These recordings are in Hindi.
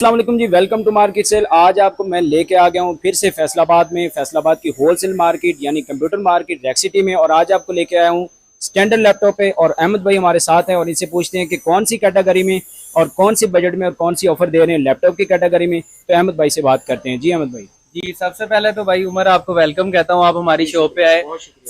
अस्सलाम वालेकुम जी, वेलकम टू मार्केट सेल। आज आपको मैं लेके आ गया हूँ फिर से फैसलाबाद की होलसेल मार्केट यानी कंप्यूटर मार्केट रेक्स सिटी में। और आज आपको लेके आया हूँ स्टैंडर्ड लैपटॉप पे और अहमद भाई हमारे साथ हैं और इनसे पूछते हैं कि कौन सी कैटेगरी में और कौन सी बजट में और कौन सी ऑफर दे रहे हैं लैपटॉप की कैटेगरी में। तो अहमद भाई से बात करते हैं। जी अहमद भाई। जी, सबसे पहले तो भाई उमर आपको वेलकम कहता हूँ, आप हमारी शॉप पे आए।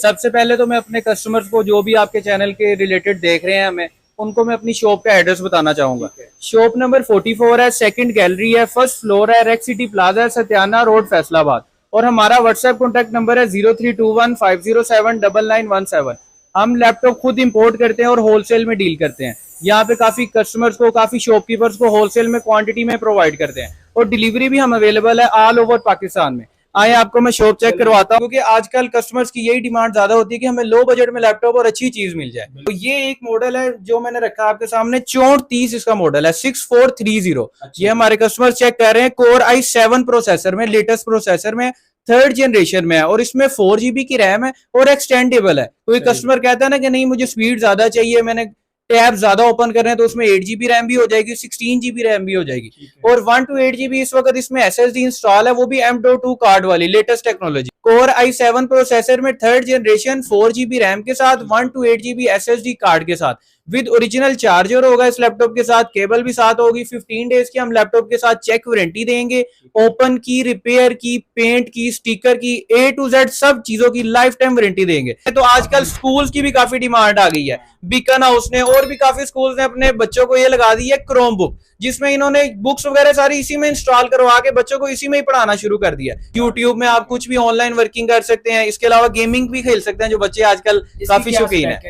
सबसे पहले तो मैं अपने कस्टमर्स को जो भी आपके चैनल के रिलेटेड देख रहे हैं हमें, उनको मैं अपनी शॉप का एड्रेस बताना चाहूंगा। शॉप नंबर 44 है, सेकंड गैलरी है, फर्स्ट फ्लोर है, Rex City Plaza, Satyana road, Faisalabad. और हमारा व्हाट्सएप कॉन्टैक्ट नंबर है 0321507917। हम लैपटॉप खुद इंपोर्ट करते हैं और होलसेल में डील करते हैं। यहाँ पे काफी कस्टमर्स को, काफी शॉपकीपर्स को होलसेल में क्वांटिटी में प्रोवाइड करते हैं और डिलीवरी भी हम अवेलेबल है ऑल ओवर पाकिस्तान में। आए आपको मैं शॉप चेक करवाता हूँ, क्योंकि आजकल कस्टमर्स की यही डिमांड ज्यादा होती है कि हमें लो बजट में लैपटॉप और अच्छी चीज मिल जाए। तो ये एक मॉडल है जो मैंने रखा आपके सामने, 3430 इसका मॉडल है, 6430। ये हमारे कस्टमर्स चेक कर रहे हैं, कोर i7 प्रोसेसर में, लेटेस्ट प्रोसेसर में, थर्ड जनरेशन में है और इसमें 4 GB की रैम है और एक्सटेंडेबल है। कोई कस्टमर कहता है ना कि नहीं मुझे स्पीड ज्यादा चाहिए, मैंने टैब ज्यादा ओपन कर रहे हैं, तो उसमें 8 GB रैम भी हो जाएगी, 16 GB रैम भी हो जाएगी। और 1 to 8 GB इस वक्त इसमें SSD इंस्टॉल है, वो भी M.2 कार्ड वाली latest technology. Core i7 processor में थर्ड जनरेशन, 4 GB रैम के साथ, 1 to 8 GB SSD कार्ड के साथ, विद ओरिजिनल चार्जर होगा इस लैपटॉप के साथ, केबल भी साथ होगी। 15 डेज की हम लैपटॉप के साथ चेक वारंटी देंगे, ओपन की, रिपेयर की, पेंट की, स्टिकर की, A to Z सब चीजों की लाइफ टाइम वारंटी देंगे। तो आजकल स्कूल्स की भी काफी डिमांड आ गई है, बीकन हाउस ने और भी काफी स्कूल्स ने अपने बच्चों को ये लगा दी है क्रोम बुक, जिसमें इन्होंने बुक्स वगैरह सारी इसी में इंस्टॉल करवा के बच्चों को इसी में ही पढ़ाना शुरू कर दिया। यूट्यूब में आप कुछ भी ऑनलाइन वर्किंग कर सकते हैं, इसके अलावा गेमिंग भी खेल सकते हैं जो बच्चे आजकल काफी शौकीन है।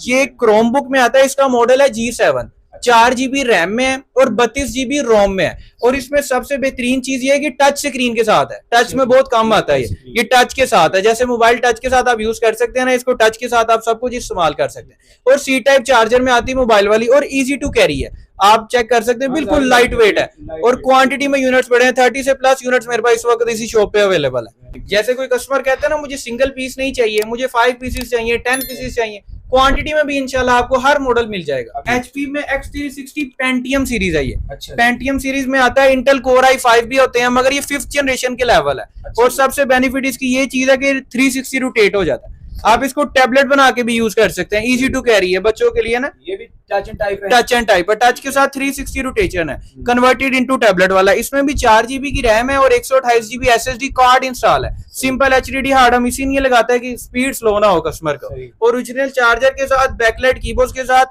ये क्रोम बुक में आता है, इसका मॉडल है G7, 4 GB रैम में है और 32 GB रोम में है। और इसमें सबसे बेहतरीन चीज ये है कि टच स्क्रीन के साथ है, टच में बहुत कम आता है, ये टच के साथ है। जैसे मोबाइल टच के साथ आप यूज कर सकते हैं ना, इसको टच के साथ आप सब कुछ इस्तेमाल कर सकते हैं। और C टाइप चार्जर में आती है मोबाइल वाली और इजी टू कैरी है, आप चेक कर सकते हैं, बिल्कुल लाइट वेट है। और क्वांटिटी में यूनिट्स बड़े हैं, 30 से प्लस यूनिट्स मेरे पास इस वक्त इसी शॉप पे अवेलेबल है। जैसे कोई कस्टमर कहते हैं ना मुझे सिंगल पीस नहीं चाहिए, मुझे 5 पीसेस चाहिए, 10 पीसेस चाहिए, क्वांटिटी में भी इंशाल्लाह आपको हर मॉडल मिल जाएगा। HP में X360 पेंटियम सीरीज है ये। पेंटियम सीरीज में आता है, इंटेल कोर i5 भी होते हैं, मगर ये 5th जनरेशन के लेवल है। और सबसे बेनिफिट इसकी ये चीज है कि 360 रोटेट हो जाता है। आप इसको टैबलेट बना के भी यूज कर सकते हैं, इजी टू कैरी है बच्चों के लिए ना। ये भी टच एंड टाइप है, टच एंड टाइप है, टच के साथ 360 रोटेशन है, कन्वर्टेड इनटू टैबलेट वाला। इसमें भी 4 GB की रैम है और 128 GB SSD कार्ड इंस्टॉल है। सिंपल HDD हार्ड हम इसीलिए लगाता है कि स्पीड स्लो ना हो कस्टमर को। ओरिजिनल चार्जर के साथ, बैकलाइट कीबोर्ड के साथ,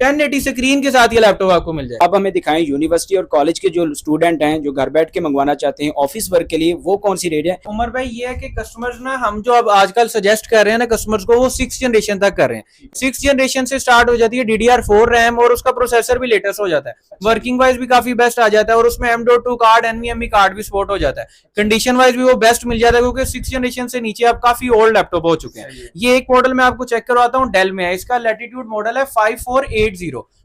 1080 स्क्रीन के साथ ये लैपटॉप आपको मिल जाए। अब हमें दिखाएं यूनिवर्सिटी और कॉलेज के जो स्टूडेंट हैं जो घर बैठ के मंगवाना चाहते हैं ऑफिस वर्क के लिए, वो कौन सी रेट है? उमर भाई ये है कि कस्टमर्स ना, हम जो अब आजकल सजेस्ट कर रहे हैं ना कस्टमर्स को, वो 6th जनरेशन तक कर रहे हैं। 6th जनरेशन से स्टार्ट हो जाती है DDR4 रैम और उसका प्रोसेसर भी लेटेस्ट हो जाता है, वर्किंग वाइज भी काफी बेस्ट आ जाता है और उसमें M.2 कार्ड, NVMe कार्ड भी सपोर्ट हो जाता है। कंडीशन वाइज भी वो बेस्ट मिल जाता है, क्योंकि 6th जनरेशन से नीचे आप काफी ओल्ड लैपटॉप हो चुके हैं। ये एक मॉडल मैं आपको चेक करवाता हूँ, डेल में है, इसका लैटिट्यूड मॉडल है 5480,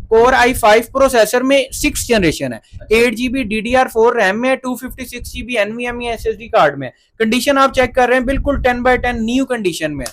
कोर i5 प्रोसेसर में 6th जनरेशन है, 8 GB DDR4 रैम में, 256 GB NVMe SSD कार्ड में। कंडीशन आप चेक कर रहे हैं बिल्कुल 10/10 न्यू कंडीशन में,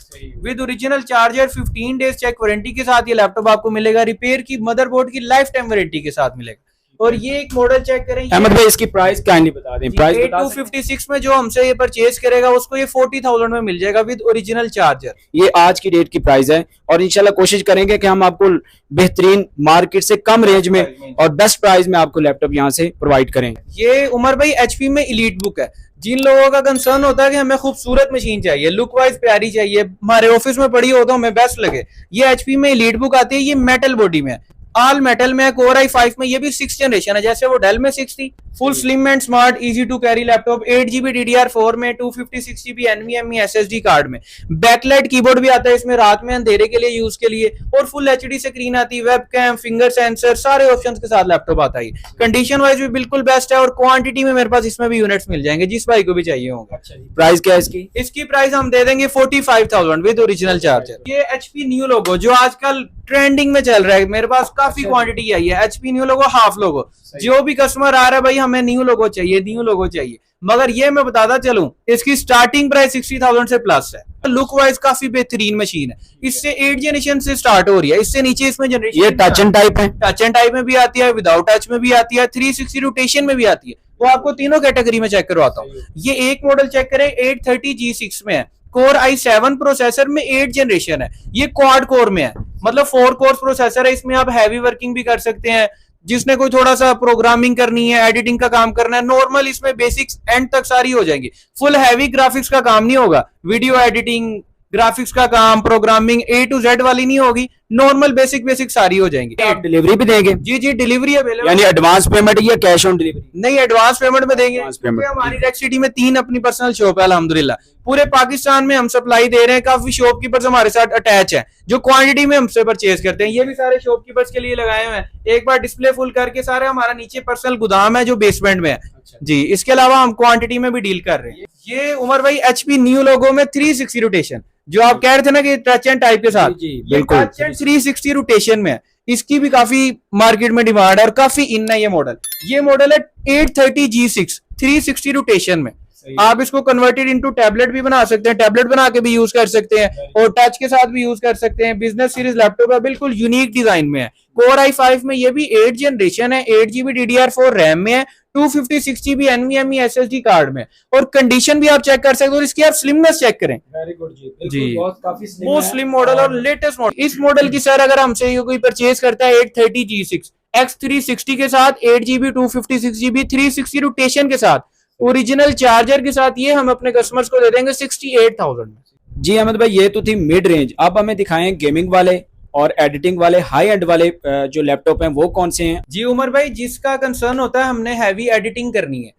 with original charger, 15 days check warranty के साथ ये लैपटॉप आपको मिलेगा, रिपेयर की, मदरबोर्ड की लाइफ टाइम वारंटी के साथ मिलेगा। और ये एक मॉडल चेक करें, अहमद भाई इसकी प्राइस काइंडली बता दें। प्राइस 8256 में जो हमसे ये परचेज करेगा उसको ये 40,000 में मिल जाएगा विद ओरिजिनल चार्जर। ये आज की डेट की प्राइस है और इंशाल्लाह कोशिश करेंगे कि हम आपको बेहतरीन मार्केट से कम रेंज में और बेस्ट प्राइस में आपको लैपटॉप यहाँ से प्रोवाइड करें। ये उमर भाई HP में एलीट बुक है। जिन लोगों का कंसर्न होता है कि हमें खूबसूरत मशीन चाहिए, लुक वाइज प्यारी चाहिए, हमारे ऑफिस में पड़ी हो तो हमें बेस्ट लगे, ये HP में एलीट बुक आती है। ये मेटल बॉडी में, ऑल मेटल में, कोर i5 में, ये भी 6th जनरेशन है, जैसे वो डेल में 6 थी। Full slim and smart, easy to carry laptop, 8 GB DDR4 में, 256 GB NVMe SSD कार्ड में। बैकलाइट कीबोर्ड भी आता है इसमें, रात में अंधेरे के लिए यूज के लिए। और फुल HD स्क्रीन आती है, वेबकैम, फिंगर सेंसर, सारे ऑप्शंस के साथ लैपटॉप आता है। कंडीशन वाइज भी बिल्कुल बेस्ट है और क्वांटिटी में मेरे पास इसमें भी यूनिट्स मिल जाएंगे जिस भाई को भी चाहिए होगा। प्राइस क्या है इसकी? इसकी प्राइस हम दे देंगे 45,000 विद ओरिजिनल चार्जर। ये HP न्यू लोगो जो आजकल ट्रेंडिंग में चल रहा है, मेरे पास काफी क्वांटिटी आई है। HP न्यू लोगो, हाफ लोगो, जो भी कस्टमर आ रहा है भाई हमें न्यू लोगो चाहिए, न्यू लोगो चाहिए, मगर ये मैं बताता चलूं इसकी स्टार्टिंग प्राइस 60,000 से प्लस है। लुक वाइज काफी बेहतरीन मशीन है। इससे 8 जनरेशन से स्टार्ट हो रही है, इससे नीचे इसमें जनरेशन ये टच एंड टाइप है, टच एंड टाइप में भी आती है, विदाउट टच में भी आती है, 360 रोटेशन में भी आती है। वो आपको तीनों कैटेगरी में चेक करवाता हूँ। ये एक मॉडल चेक करें 830G6 में है, कोर i7 प्रोसेसर में 8 जनरेशन है, ये क्वाड कोर में है, मतलब 4 कोर प्रोसेसर है। इसमें आप हैवी वर्किंग भी कर सकते हैं, जिसने कोई थोड़ा सा प्रोग्रामिंग करनी है, एडिटिंग का काम करना है, नॉर्मल इसमें बेसिक्स एंड तक सारी हो जाएंगी। फुल हैवी ग्राफिक्स का काम नहीं होगा, वीडियो एडिटिंग, ग्राफिक्स का काम, प्रोग्रामिंग A to Z वाली नहीं होगी, नॉर्मल बेसिक सारी हो जाएंगी। आप डिलीवरी भी देंगे? जी डिलीवरी अवेलेबल, यानी एडवांस पेमेंट या कैश ऑन डिलीवरी? नहीं, एडवांस पेमेंट में देंगे, क्योंकि हमारी रेक्स सिटी में 3 अपनी पर्सनल शॉप है अल्हम्दुलिल्लाह। पूरे पाकिस्तान में हम सप्लाई दे रहे हैं, काफी शॉपकीपर्स हमारे साथ अटैच है जो क्वांटिटी में हमसे परचेज करते हैं। ये भी सारे शॉपकीपर्स के लिए लगाए हुए हैं, एक बार डिस्प्ले फुल करके सारे हमारा नीचे पर्सनल गोदाम है जो बेसमेंट में है। जी, इसके अलावा हम क्वांटिटी में भी डील कर रहे हैं। ये उमर भाई HP न्यू लोगो में 360 रोटेशन, जो आप कह रहे थे ना कि टच एंड टाइप के साथ, बिल्कुल टच एंड 360 रोटेशन में है। इसकी भी काफी मार्केट में डिमांड है और काफी इन है ये मॉडल। ये मॉडल है 830G6 360 रोटेशन में। आप इसको कन्वर्टेड इनटू टैबलेट भी बना सकते हैं, टैबलेट बना के भी यूज कर सकते हैं और टच के साथ भी यूज कर सकते हैं। बिजनेस सीरीज लैपटॉप है, बिल्कुल यूनिक डिजाइन में है। कोर i5 में ये भी 8 जनरेशन है, 8GB DDR4 रैम में है, 256GB NVMe SSD कार्ड में, और कंडीशन भी आप चेक कर सकते हो और इसकी आप स्लिमनेस चेक करें। वेरी गुड जी, काफी वो स्लिम मॉडल और लेटेस्ट मॉडल। इस मॉडल की सर अगर हमसे कोई परचेज करता है 830G6 X360 के साथ, 8GB 256GB 360 रोटेशन के साथ, ओरिजिनल चार्जर के साथ, ये हम अपने कस्टमर्स को दे देंगे 68,000 में। जी अहमद भाई, ये तो थी मिड रेंज। अब हमें दिखाएं गेमिंग वाले और एडिटिंग वाले, हाई एंड वाले जो लैपटॉप हैं वो कौन से हैं? जी उमर भाई, जिसका कंसर्न होता है हमने हैवी एडिटिंग करनी है,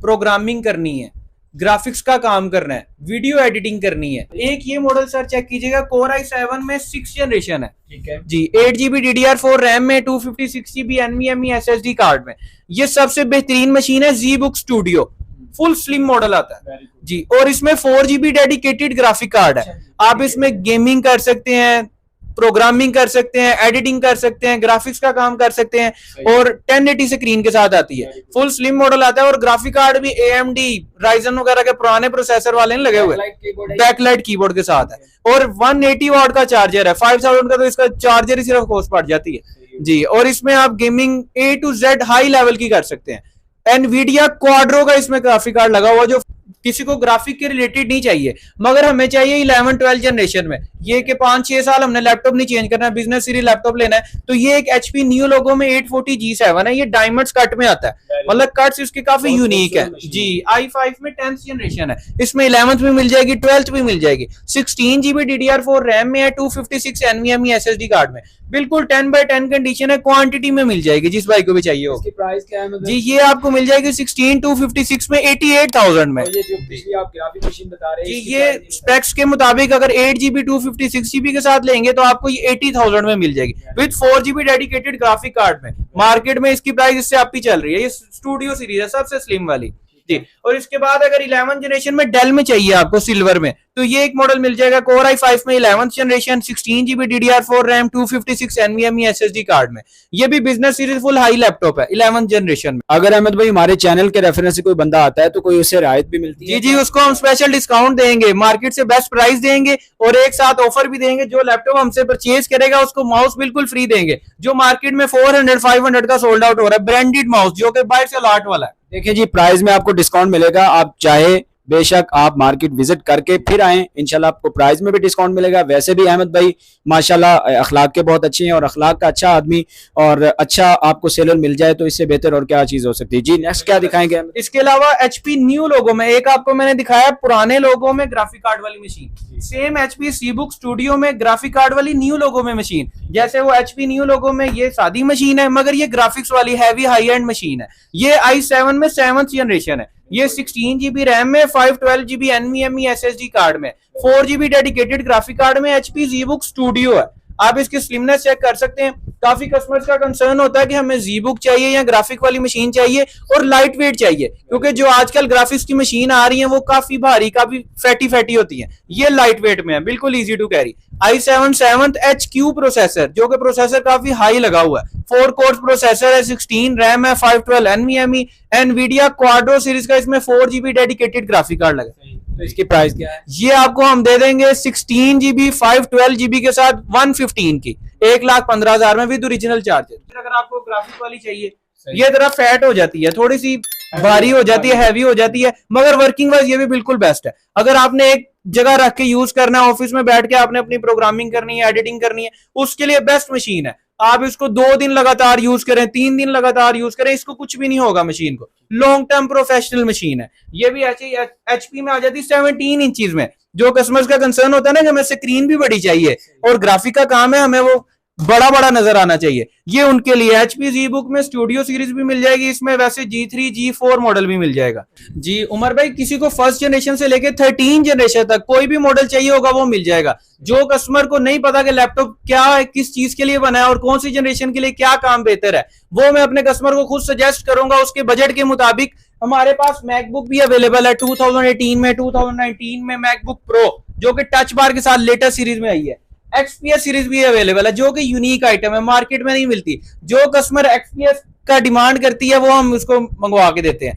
प्रोग्रामिंग करनी है, ग्राफिक्स का काम करना है, वीडियो एडिटिंग करनी है, एक ये मॉडल सर चेक कीजिएगा, कोर i7 में 6 जनरेशन है, ठीक है जी, 8GB DDR4 रैम में, 256GB NVMe SSD कार्ड में। ये सबसे बेहतरीन मशीन है, ZBook studio, full slim model आता है जी, और इसमें 4GB डेडिकेटेड ग्राफिक कार्ड है। आप इसमें गेमिंग कर सकते हैं, प्रोग्रामिंग कर सकते हैं, एडिटिंग कर सकते हैं, ग्राफिक्स का काम कर सकते हैं, और 1080 स्क्रीन के साथ आती है, फुल स्लिम मॉडल आता है। और ग्राफिक कार्ड भी AMD Ryzen वगैरह के पुराने प्रोसेसर वाले लगे हुए, बैकलाइट कीबोर्ड के साथ है, और 180 वाट का चार्जर है। 5000 का तो इसका चार्जर ही सिर्फ कॉस्ट पड़ जाती है जी, और इसमें आप gaming A to Z high level की कर सकते हैं। एनवीडिया क्वाड्रो का इसमें ग्राफिक कार्ड लगा हुआ, जो किसी को ग्राफिक के रिलेटेड नहीं चाहिए, मगर हमें चाहिए 11-12 जनरेशन में, ये कि 5-6 साल हमने लैपटॉप नहीं चेंज करना है, बिजनेस सीरीज लैपटॉप लेना है, तो ये एक HP न्यू लोगो में 840G7 है। ये डायमंड्स कट में आता है, मतलब कट्स इसके काफी यूनिक है जी। i5 में 10th जनरेशन है, इसमें 11th भी मिल जाएगी, 12th भी मिल जाएगी। 16GB DDR4 रैम में है, 256 NVMe SSD कार्ड में, बिल्कुल 10/10 कंडीशन है, क्वांटिटी में मिल जाएगी जिस भाई को भी चाहिए हो। प्राइस क्या है जी, ये आपको मिल जाएगी 16/256 में 88,000 में। आप ग्राफिक मशीन बता रहे हैं जी, ये स्पेक्स के मुताबिक अगर 8GB 256GB के साथ लेंगे तो आपको ये 80,000 में मिल जाएगी, with 4GB dedicated graphic card में। मार्केट में इसकी प्राइस इससे आप ही चल रही है, ये स्टूडियो सीरीज है, सबसे स्लिम वाली जी। और इसके बाद अगर 11 जनरेशन में डेल में चाहिए आपको सिल्वर में, तो ये एक मॉडल मिल जाएगा, कोर i5 में 11th generation, 16GB DDR4 RAM, 256 NVMe SSD card में। ये भी business series full high laptop है 11th जनरेशन में। अगर अहमद भाई हमारे चैनल के रेफरेंस से कोई बंदा आता है तो कोई उससे रियायत भी मिलती है? जी, उसको हम स्पेशल डिस्काउंट देंगे, मार्केट से बेस्ट प्राइस देंगे, और एक साथ ऑफर भी देंगे। जो लैपटॉप हमसे परचेज करेगा उसको माउस बिल्कुल फ्री देंगे, जो मार्केट में 400-500 का सोल्ड आउट हो रहा है, ब्रांडेड माउस जो कि बाहर से अलॉट वाला है। देखिए जी, प्राइस में आपको डिस्काउंट मिलेगा, आप चाहे बेशक आप मार्केट विजिट करके फिर आए, इंशाल्लाह आपको प्राइस में भी डिस्काउंट मिलेगा। वैसे भी अहमद भाई माशाल्लाह अखलाक के बहुत अच्छे हैं, और अखलाक का अच्छा आदमी और अच्छा आपको सेलर मिल जाए तो इससे बेहतर और क्या चीज हो सकती है। जी, नेक्स्ट क्या दिखाएंगे? इसके अलावा HP न्यू लोगो में, एक आपको मैंने दिखाया पुराने लोगो में ग्राफिक कार्ड वाली machine, same HP ZBook studio में ग्राफिक कार्ड वाली न्यू लोगो में मशीन। जैसे वो HP न्यू लोगो में ये सादी मशीन है, मगर ये ग्राफिक्स वाली हैवी हाई एंड मशीन है। ये i7 में 7th जनरेशन है, ये 16GB रैम में, 512GB NVMe SSD कार्ड में, 4GB डेडिकेटेड ग्राफिक कार्ड में, HP ZBook स्टूडियो है। आप इसकी स्लिमनेस चेक कर सकते हैं। काफी कस्टमर्स का कंसर्न होता है कि हमें ZBook चाहिए या ग्राफिक वाली मशीन चाहिए और लाइट वेट चाहिए, क्योंकि जो आजकल ग्राफिक्स की मशीन आ रही है वो काफी भारी, काफी फैटी होती है। ये लाइट वेट में है, बिल्कुल easy to carry. i7 7th HQ processor, जो कि प्रोसेसर काफी हाई लगा हुआ है, 4 कोर प्रोसेसर है, 16 रैम है, 512 NVMe, एनवीडिया क्वाड्रो सीरीज का इसमें 4GB डेडिकेटेड ग्राफिक कार्ड लगा। तो इसकी प्राइस क्या है? ये आपको हम दे देंगे 16 GB 512 GB के साथ 115 की, 1,15,000 में विद ओरिजिनल चार्जर। अगर आपको ग्राफिक वाली चाहिए, ये जरा फैट हो जाती है, थोड़ी सी भारी हो जाती है, हैवी हो जाती है, मगर वर्किंग वाइज ये भी बिल्कुल बेस्ट है। अगर आपने एक जगह रख के यूज करना है, ऑफिस में बैठ के आपने अपनी प्रोग्रामिंग करनी है, एडिटिंग करनी है, उसके लिए बेस्ट मशीन है। आप इसको 2 दिन लगातार यूज करें, 3 दिन लगातार यूज करें, इसको कुछ भी नहीं होगा मशीन को। लॉन्ग टर्म प्रोफेशनल मशीन है। ये भी एचपी में आ जाती है 17 इंचीज में। जो कस्टमर्स का कंसर्न होता है ना कि हमें स्क्रीन भी बड़ी चाहिए और ग्राफिक का काम है, हमें वो बड़ा बड़ा नजर आना चाहिए, ये उनके लिए एचपी ZBook में स्टूडियो सीरीज भी मिल जाएगी, इसमें वैसे G3 G4 मॉडल भी मिल जाएगा। जी उमर भाई, किसी को फर्स्ट जनरेशन से लेके 13 जनरेशन तक कोई भी मॉडल चाहिए होगा वो मिल जाएगा। जो कस्टमर को नहीं पता कि लैपटॉप क्या है, किस चीज के लिए बना है और कौन सी जनरेशन के लिए क्या काम बेहतर है, वो मैं अपने कस्टमर को खुद सजेस्ट करूंगा उसके बजट के मुताबिक। हमारे पास मैकबुक भी अवेलेबल है 2018 में, 2019 में मैकबुक प्रो जो कि टच बार के साथ लेटेस्ट सीरीज में आई है। XPS सीरीज भी अवेलेबल है जो कि यूनिक आइटम है, मार्केट में नहीं मिलती। जो कस्टमर XPS का डिमांड करती है वो हम उसको मंगवा के देते हैं।